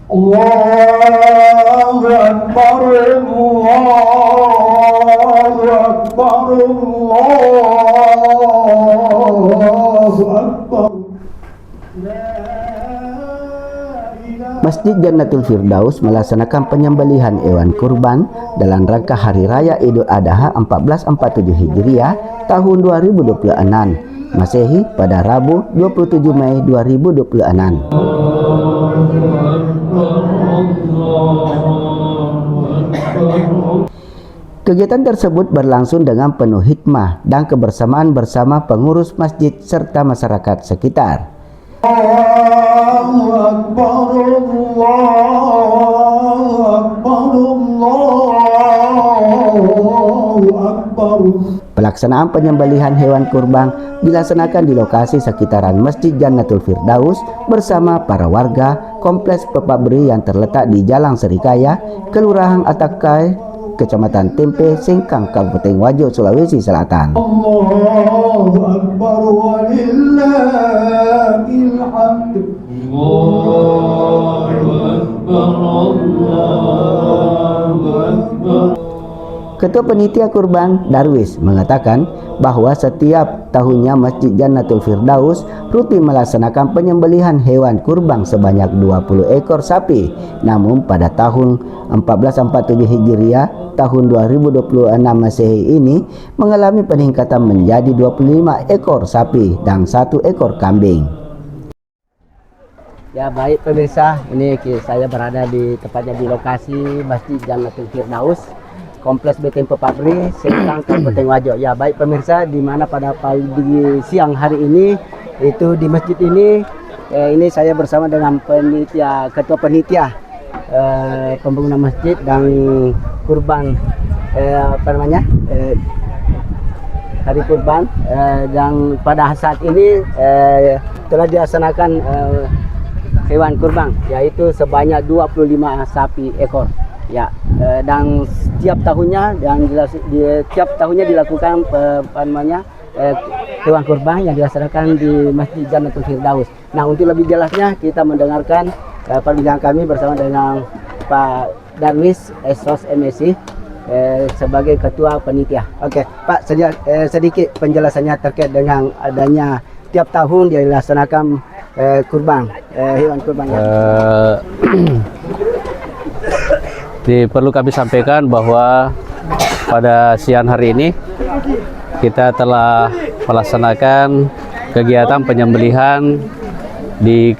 Allahu Akbar, Allahu Akbar, Allahu Akbar. Masjid Jannatul Firdaus melaksanakan penyembelihan hewan kurban dalam rangka Hari Raya Idul Adha 1447 Hijriah tahun 2026 Masehi pada Rabu 27 Mei 2026. Kegiatan tersebut berlangsung dengan penuh hikmah dan kebersamaan bersama pengurus masjid serta masyarakat sekitar. Allahu Akbar, Allahu Akbar, Allahu Akbar. Pelaksanaan penyembelihan hewan kurban dilaksanakan di lokasi sekitaran Masjid Jannatul Firdaus bersama para warga Kompleks Pepabri yang terletak di Jalan Serikaya, Kelurahan Atakai, Kecamatan Tempe, Sengkang, Kabupaten Wajo, Sulawesi Selatan. Allahu Akbar walillahil hamd. Allahu Akbar, Allahu Akbar. Ketua Panitia Kurban Darwis mengatakan bahwa setiap tahunnya Masjid Jannatul Firdaus rutin melaksanakan penyembelihan hewan kurban sebanyak 20 ekor sapi. Namun pada tahun 1447 Hijriah tahun 2026 Masehi ini mengalami peningkatan menjadi 25 ekor sapi dan 1 ekor kambing. Ya baik pemirsa, ini saya berada tepatnya di lokasi Masjid Jannatul Firdaus, Kompleks BTM Pepabri, Sengkang, Kabupaten Wajo. Ya baik pemirsa, di mana pada pagi siang hari ini itu di masjid ini saya bersama dengan ketua panitia pembangunan masjid dan kurban hari kurban, dan pada saat ini telah dilaksanakan hewan kurban yaitu sebanyak 25 sapi ekor. Ya, dan setiap tahunnya dilakukan hewan kurban yang dilaksanakan di Masjid Jannatul Firdaus. Nah, untuk lebih jelasnya kita mendengarkan perbincangan kami bersama dengan Pak Darwis Esos MSI sebagai ketua panitia. Oke, Pak, sedikit penjelasannya terkait dengan adanya tiap tahun dilaksanakan hewan kurban. Perlu kami sampaikan bahwa pada siang hari ini kita telah melaksanakan kegiatan penyembelihan di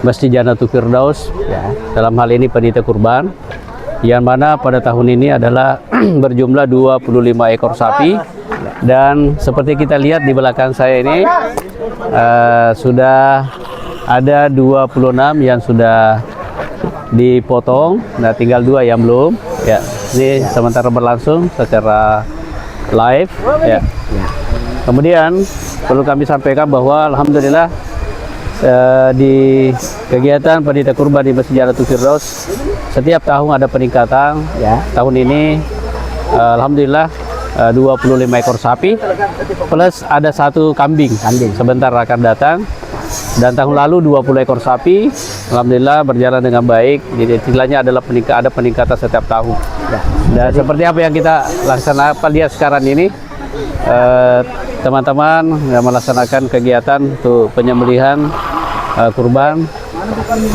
Masjid Jannatul Firdaus, ya, dalam hal ini panitia kurban, yang mana pada tahun ini adalah berjumlah 25 ekor sapi. Dan seperti kita lihat di belakang saya ini sudah ada 26 yang sudah dipotong, nah tinggal 2 yang belum. Ya, ini sementara berlangsung secara live. Ya. Kemudian perlu kami sampaikan bahwa alhamdulillah di kegiatan panitia kurban di Masjid Jannatul Firdaus setiap tahun ada peningkatan. Ya. Tahun ini alhamdulillah 25 ekor sapi plus ada 1 kambing. Sebentar akan datang. Dan tahun lalu 20 ekor sapi, alhamdulillah berjalan dengan baik. Jadi istilahnya adalah ada peningkatan setiap tahun. Ya. Dan seperti apa yang kita laksanakan lihat sekarang ini, teman-teman yang melaksanakan kegiatan untuk penyembelihan kurban,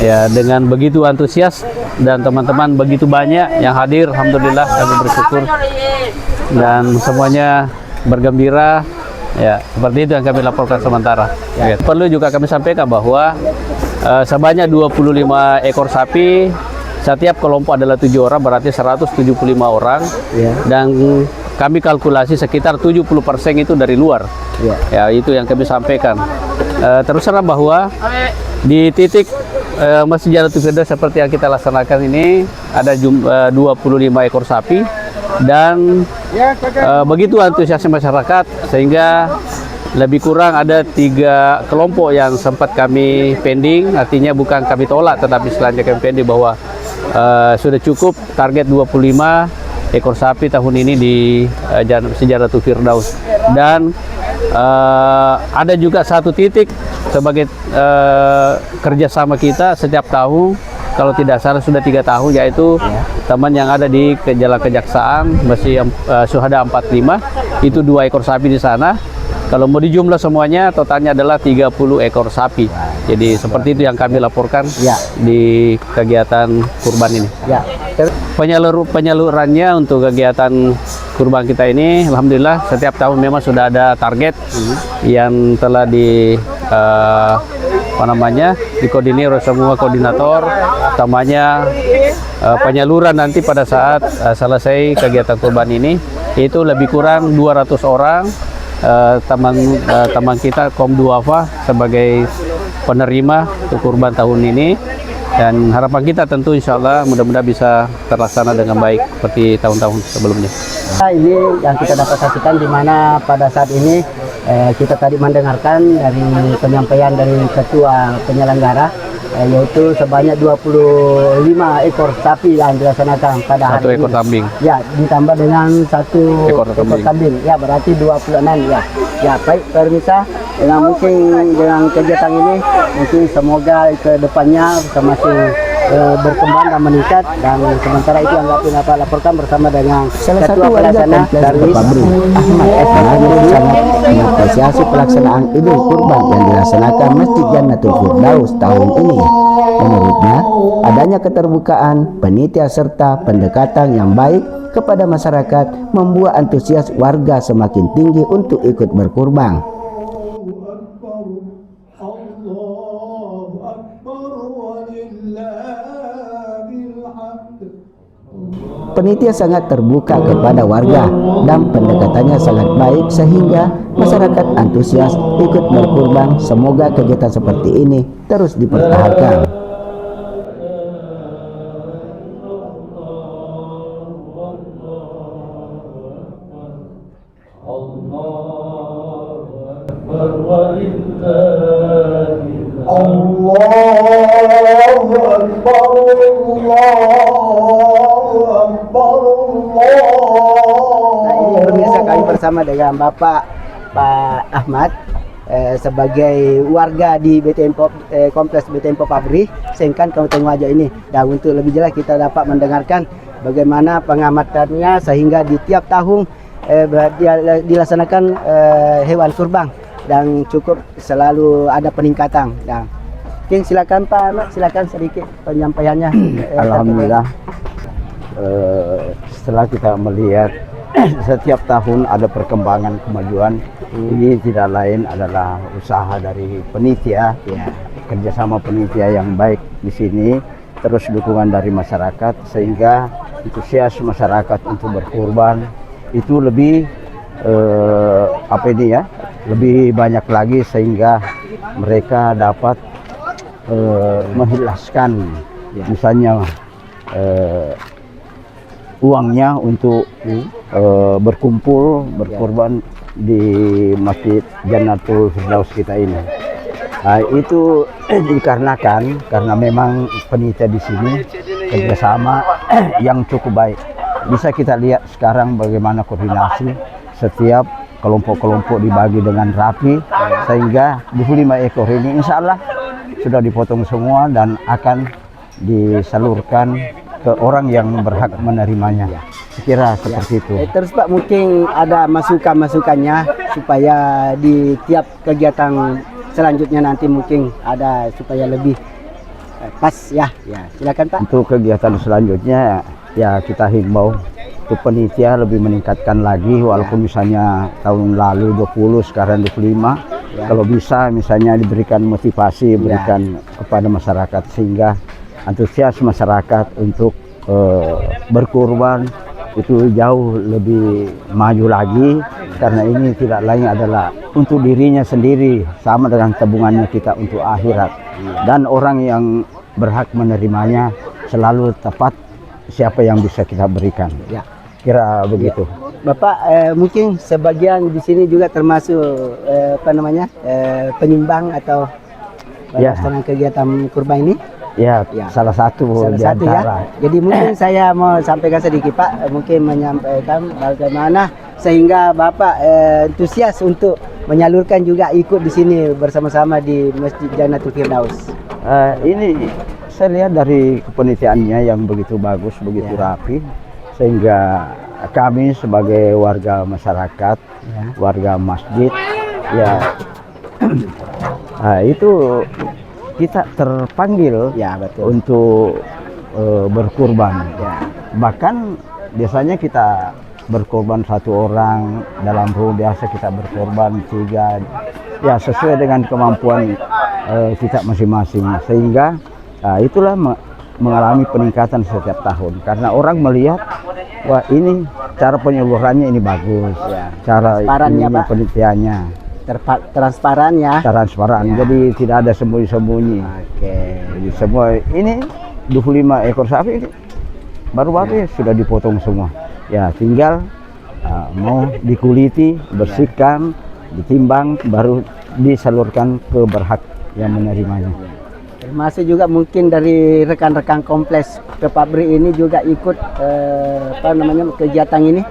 ya, dengan begitu antusias dan teman-teman begitu banyak yang hadir. Alhamdulillah kami bersyukur dan semuanya bergembira. Ya, seperti itu yang kami laporkan sementara. Ya. Perlu juga kami sampaikan bahwa sebanyak 25 ekor sapi, setiap kelompok adalah 7 orang, berarti 175 orang. Ya. Dan kami kalkulasi sekitar 70% itu dari luar. Ya. Ya, itu yang kami sampaikan. Terus terang bahwa di titik Masjid Jannatul Firdaus seperti yang kita laksanakan ini ada 25 ekor sapi. Dan begitu antusiasme masyarakat sehingga lebih kurang ada 3 kelompok yang sempat kami pending, artinya bukan kami tolak tetapi selanjutnya kami pending bahwa sudah cukup target 25 ekor sapi tahun ini di Masjid Jannatul Firdaus. Dan ada juga 1 titik sebagai kerjasama kita setiap tahun kalau tidak salah sudah 3 tahun, yaitu teman yang ada di Jalan Kejaksaan Masjid Syuhada 45, itu 2 ekor sapi di sana. Kalau mau dijumlah semuanya totalnya adalah 30 ekor sapi. Jadi seperti itu yang kami laporkan di kegiatan kurban ini. Penyalurannya untuk kegiatan kurban kita ini, alhamdulillah setiap tahun memang sudah ada target yang telah dikoordinir oleh semua koordinator, utamanya penyaluran nanti pada saat selesai kegiatan kurban ini, itu lebih kurang 200 orang teman kita kaum duafa sebagai penerima untuk kurban tahun ini, dan harapan kita tentu insya Allah mudah-mudahan bisa terlaksana dengan baik seperti tahun-tahun sebelumnya. Ini yang kita dapat saksikan, di mana pada saat ini kita tadi mendengarkan dari penyampaian dari ketua penyelenggara, yaitu sebanyak 25 ekor sapi yang dilaksanakan pada hari ini. 1 ekor kambing. Ya, ditambah dengan 1 ekor kambing. Ya, berarti 26 ya. Ya, baik pemirsa, mungkin dengan kegiatan ini mungkin semoga ke depannya masih berkembang dan meningkat, dan sementara itu yang dapat laporkan bersama dengan Ketua Pelaksana Darwis Ahmad sangat mengapresiasi pelaksanaan Idul Kurban yang dilaksanakan Masjid Jannatul Firdaus tahun ini. Menurutnya, adanya keterbukaan, panitia serta pendekatan yang baik kepada masyarakat membuat antusias warga semakin tinggi untuk ikut berkurban. Panitia sangat terbuka kepada warga dan pendekatannya sangat baik sehingga masyarakat antusias ikut berkurban. Semoga kegiatan seperti ini terus dipertahankan. Pemirsa, kami bersama dengan Bapak Ahmad sebagai warga di kompleks BTN Pop Abri, Sengkan, Kabupaten Wajo ini. Dan untuk lebih jelas kita dapat mendengarkan bagaimana pengamatannya sehingga di tiap tahun dilaksanakan hewan kurban dan cukup selalu ada peningkatan. Dan mungkin silakan Pak Ahmad, silakan sedikit penyampaiannya. Alhamdulillah, setelah kita melihat setiap tahun ada perkembangan kemajuan, ini tidak lain adalah usaha dari penitia, kerjasama penitia yang baik di sini, terus dukungan dari masyarakat sehingga antusias masyarakat untuk berkurban itu lebih lebih banyak lagi, sehingga mereka dapat mengikhlaskan misalnya uangnya untuk berkumpul berkurban di Masjid Jannatul Firdaus kita ini. Nah, itu dikarenakan karena memang penitia di sini kerjasama yang cukup baik. Bisa kita lihat sekarang bagaimana koordinasi, setiap kelompok-kelompok dibagi dengan rapi, sehingga 25 ekor ini insya Allah sudah dipotong semua dan akan disalurkan ke orang yang berhak menerimanya. Sekira seperti itu. Terus Pak, mungkin ada masukannya supaya di tiap kegiatan selanjutnya nanti mungkin ada supaya lebih pas ya. Ya, silakan Pak. Untuk kegiatan selanjutnya ya kita himbau untuk penitia lebih meningkatkan lagi, walaupun misalnya tahun lalu 20, sekarang 25. Kalau bisa misalnya diberikan motivasi, berikan kepada masyarakat sehingga antusias masyarakat untuk berkurban itu jauh lebih maju lagi, karena ini tidak lain adalah untuk dirinya sendiri, sama dengan tabungannya kita untuk akhirat, dan orang yang berhak menerimanya selalu tepat siapa yang bisa kita berikan. Kira begitu. Bapak mungkin sebagian di sini juga termasuk penyumbang atau pelaksanaan kegiatan kurban ini. Ya, salah satu ya. Jadi mungkin saya mau sampaikan sedikit Pak, mungkin menyampaikan bagaimana sehingga Bapak antusias untuk menyalurkan juga ikut di sini bersama-sama di Masjid Jannatul Firdaus. Ini saya lihat dari kepanitiaannya yang begitu bagus, begitu rapi, sehingga kami sebagai warga masyarakat, warga masjid, ya itu kita terpanggil untuk berkurban. Bahkan biasanya kita berkorban 1 orang, dalam rumah biasa kita berkorban 3, ya sesuai dengan kemampuan kita masing-masing, sehingga itulah mengalami peningkatan setiap tahun karena orang melihat, wah ini cara penyalurannya ini bagus, cara ini penelitiannya transparan ya. Transparan, jadi tidak ada sembunyi-sembunyi. Jadi semua ini 25 ekor sapi ini baru-baru sudah dipotong semua. Ya tinggal mau dikuliti, bersihkan, ditimbang, baru disalurkan ke berhak yang menerimanya. Termasuk juga mungkin dari rekan-rekan kompleks ke pabrik ini juga ikut kegiatan ini.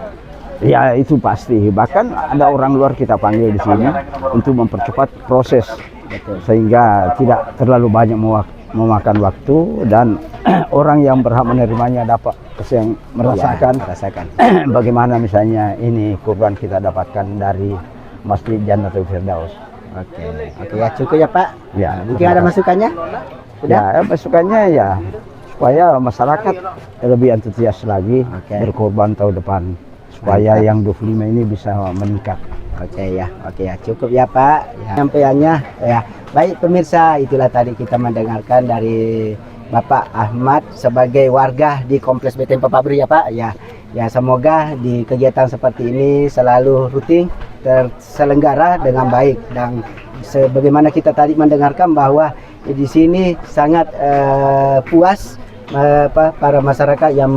Ya itu pasti. Bahkan ada orang luar kita panggil di sini untuk mempercepat proses, sehingga tidak terlalu banyak memakan waktu dan orang yang berhak menerimanya dapat merasakan bagaimana misalnya ini kurban kita dapatkan dari Masjid Jannatul Firdaus. Oke ya, cukup ya Pak. Ya, mungkin ada masukannya? Ya, masukannya ya supaya masyarakat lebih antusias lagi berkorban tahun depan, supaya yang 25 ini bisa meningkat. Oke ya, cukup ya Pak. Sampaiannya ya. Baik pemirsa, itulah tadi kita mendengarkan dari Bapak Ahmad sebagai warga di Kompleks BTN Pabrik ya Pak. Ya semoga di kegiatan seperti ini selalu rutin terselenggara dengan baik, dan sebagaimana kita tadi mendengarkan bahwa di sini sangat puas para masyarakat yang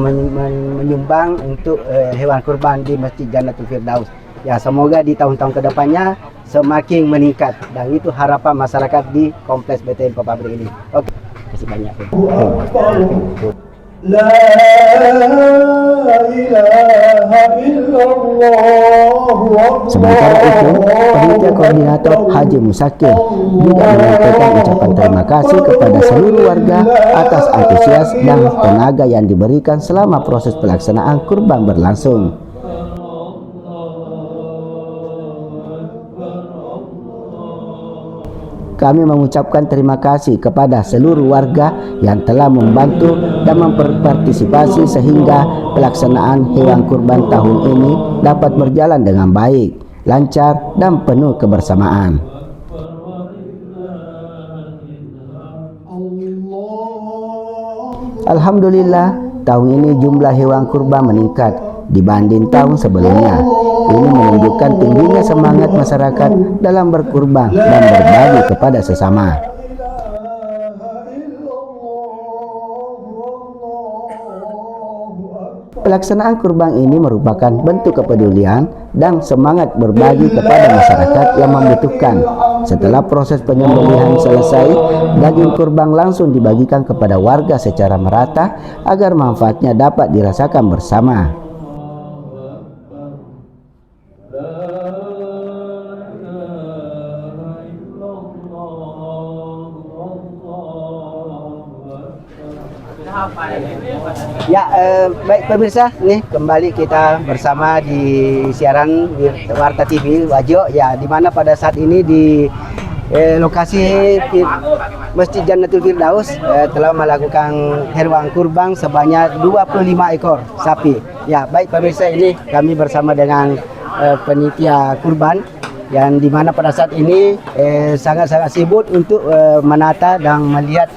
menyumbang untuk hewan kurban di Masjid Jannatul Firdaus. Ya semoga di tahun-tahun kedepannya semakin meningkat, dan itu harapan masyarakat di Kompleks BTN Pabrik ini. Oke, terima kasih banyak. La ilaha illallah. Sementara itu, panitia koordinator Haji Musakir juga menyampaikan ucapan terima kasih kepada seluruh warga atas antusias dan tenaga yang diberikan selama proses pelaksanaan kurban berlangsung. Kami mengucapkan terima kasih kepada seluruh warga yang telah membantu dan memperpartisipasi sehingga pelaksanaan hewan kurban tahun ini dapat berjalan dengan baik, lancar, dan penuh kebersamaan. Alhamdulillah, tahun ini jumlah hewan kurban meningkat dibanding tahun sebelumnya. Ini menunjukkan tingginya semangat masyarakat dalam berkurban dan berbagi kepada sesama. Pelaksanaan kurban ini merupakan bentuk kepedulian dan semangat berbagi kepada masyarakat yang membutuhkan. Setelah proses penyembelihan selesai, daging kurban langsung dibagikan kepada warga secara merata agar manfaatnya dapat dirasakan bersama. Ya, baik pemirsa, nih kembali kita bersama di siaran Warta TV Wajo, ya, di mana pada saat ini di lokasi Masjid Jannatul Firdaus telah melakukan hewan kurban sebanyak 25 ekor sapi. Ya, baik pemirsa, ini kami bersama dengan panitia kurban yang dimana pada saat ini sangat-sangat sibuk untuk menata dan melihat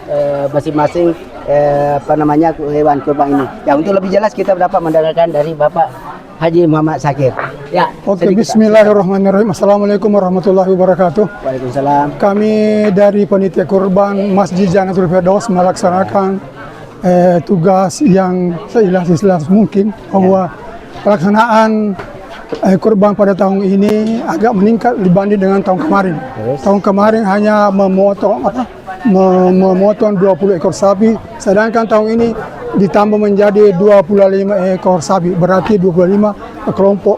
masing-masing hewan kurban ini. Ya, untuk lebih jelas kita dapat mendengarkan dari Bapak Haji Muhammad Sakir. Ya. Oke, bismillahirrahmanirrahim. Assalamualaikum warahmatullahi wabarakatuh. Waalaikumsalam. Kami dari panitia kurban Masjid Jannatul Firdaus melaksanakan tugas yang seikhlas mungkin bahwa pelaksanaan kurban pada tahun ini agak meningkat dibanding dengan tahun kemarin. Tahun kemarin hanya memotong 20 ekor sapi, sedangkan tahun ini ditambah menjadi 25 ekor sapi, berarti 25 kelompok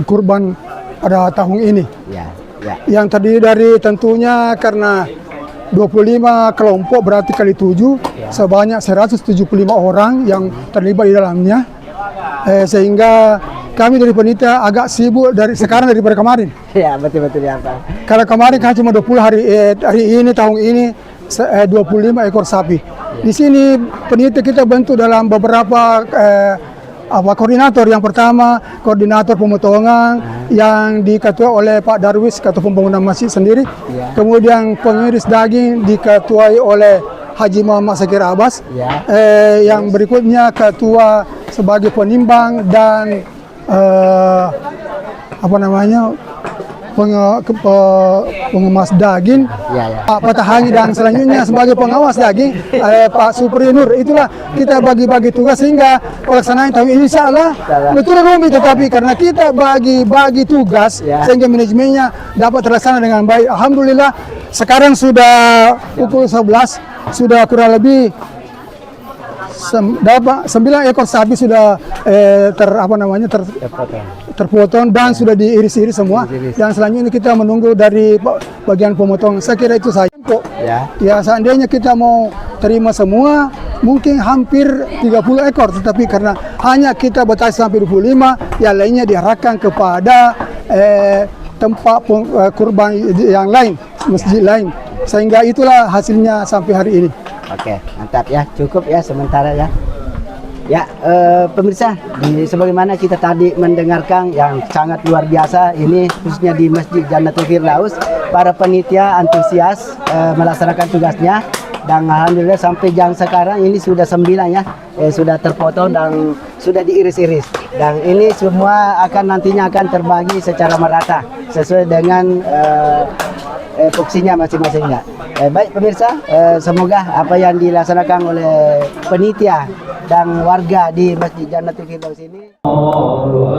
kurban pada tahun ini. Yang terdiri dari tentunya karena 25 kelompok berarti kali 7 sebanyak 175 orang yang terlibat di dalamnya. Sehingga kami dari panitia agak sibuk sekarang daripada kemarin. Ya, betul-betul ya Pak. Karena kemarin kan cuma 20 hari ini tahun ini 25 ekor sapi. Di sini panitia kita bentuk dalam beberapa koordinator. Yang pertama koordinator pemotongan yang diketuai oleh Pak Darwis, ketua pembangunan masjid sendiri. Kemudian pengiris daging diketuai oleh Haji Muhammad Sakir Abbas. Yang berikutnya ketua sebagai penimbang dan pengemas daging, Pak Patahangi, dan selanjutnya sebagai pengawas daging Pak Supri Nur. Itulah kita bagi-bagi tugas sehingga pelaksanaan tahun ini insya Allah betul rumit, tetapi karena kita bagi-bagi tugas sehingga manajemennya dapat terlaksana dengan baik. Alhamdulillah sekarang sudah pukul 11, sudah kurang lebih 9 ekor sapi sudah terpotong dan sudah diiris-iris semua. Dan selanjutnya kita menunggu dari bagian pemotong. Saya kira itu saja. Ya, seandainya kita mau terima semua, mungkin hampir 30 ekor. Tetapi karena hanya kita batasi sampai 25, yang lainnya diarahkan kepada tempat kurban yang lain, masjid lain. Sehingga itulah hasilnya sampai hari ini. Oke, mantap ya, cukup ya sementara ya. Ya, pemirsa, sebagaimana kita tadi mendengarkan yang sangat luar biasa ini khususnya di Masjid Jannatul Firdaus, para panitia antusias melaksanakan tugasnya dan alhamdulillah sampai jam sekarang ini sudah 9 ya, sudah terpotong dan sudah diiris-iris. Dan ini semua nantinya akan terbagi secara merata sesuai dengan fungsinya masing-masingnya. Baik pemirsa, semoga apa yang dilaksanakan oleh penitia dan warga di Masjid Jannatul Firdaus ini Allahu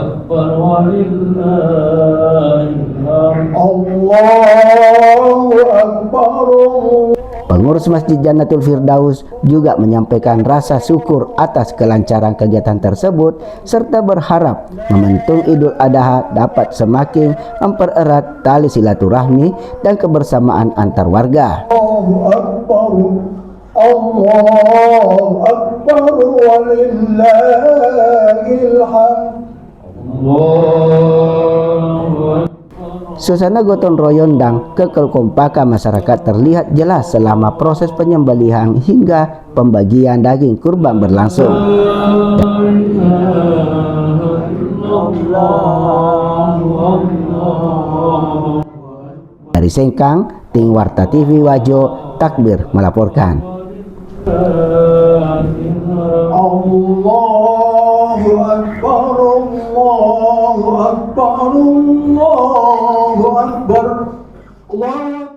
Akbar Pengurus Masjid Jannatul Firdaus juga menyampaikan rasa syukur atas kelancaran kegiatan tersebut serta berharap momentum Idul Adha dapat semakin mempererat tali silaturahmi dan kebersamaan antar warga. Allahu Akbar Allahu Akbar walillahil hamd. Suasana gotong royong dan kekompakan masyarakat terlihat jelas selama proses penyembelihan hingga pembagian daging kurban berlangsung. Dari Sengkang, tim Warta TV Wajo Takbir melaporkan. Allahu Akbar Allahu Akbar Allahu Akbar Allah